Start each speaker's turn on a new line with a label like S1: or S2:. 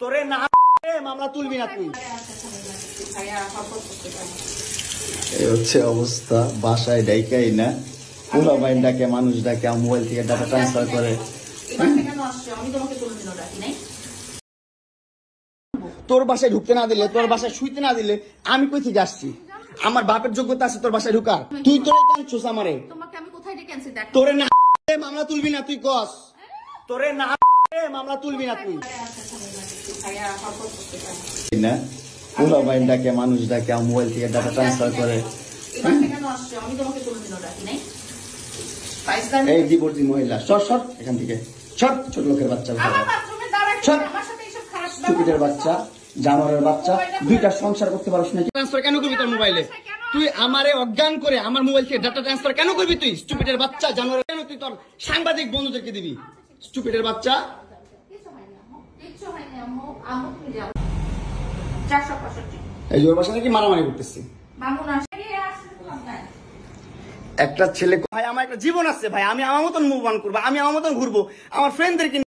S1: তোরে না মামলা তুলবি না তুই। এই হচ্ছে অবস্থা, বাসায় ডাইকাই না, পুরো বাইন ডাকে, মানুষ ডাকে, মোবাইল থেকে ডাটা ট্রান্সফার করে। তোর বাসায় ঢুকতে না দিলে, তোর বাসায় শুইতে না দিলে আমি কই থেকে আসছি? আমার বাপের যোগ্যতা আছে তোর বাসায় ঢুকার? তুই তোরে কানছস আমারে। তোরে না মামলা তুলবি না তুই কস? তোরে না মামলা তুলবি না তুই? না পুরো বাইন ডাকে, মানুষ ডাকে, মোবাইল থেকে ডাটা ট্রান্সফার করে। এই ডিভোর্সি মহিলা, সর এখান থেকে, সর। ছোট লোকের বাচ্চা, স্টুপিডের বাচ্চা, জানোয়ারের বাচ্চা, দুইটা সংসার করতে পারছ না। ট্রান্সফার কেন করবি তোর মোবাইলে? তুই আমারে অজ্ঞান করে আমার মোবাইল থেকে ডাটা ট্রান্সফার কেন করবি তুই? স্টুপিডের বাচ্চা, জানোয়ার। কেন তুই তোর সাংবাদিক বন্ধুদেরকে দিবি? স্টুপিডের বাচ্চা। এই জোর বাসা নাকি মারামারি করতেছি। একটা ছেলে, ভাই আমার একটা জীবন আছে ভাই, আমি আমার মতন মুভ অন করবো, আমি আমার মতন ঘুরবো, আমার ফ্রেন্ডদেরকে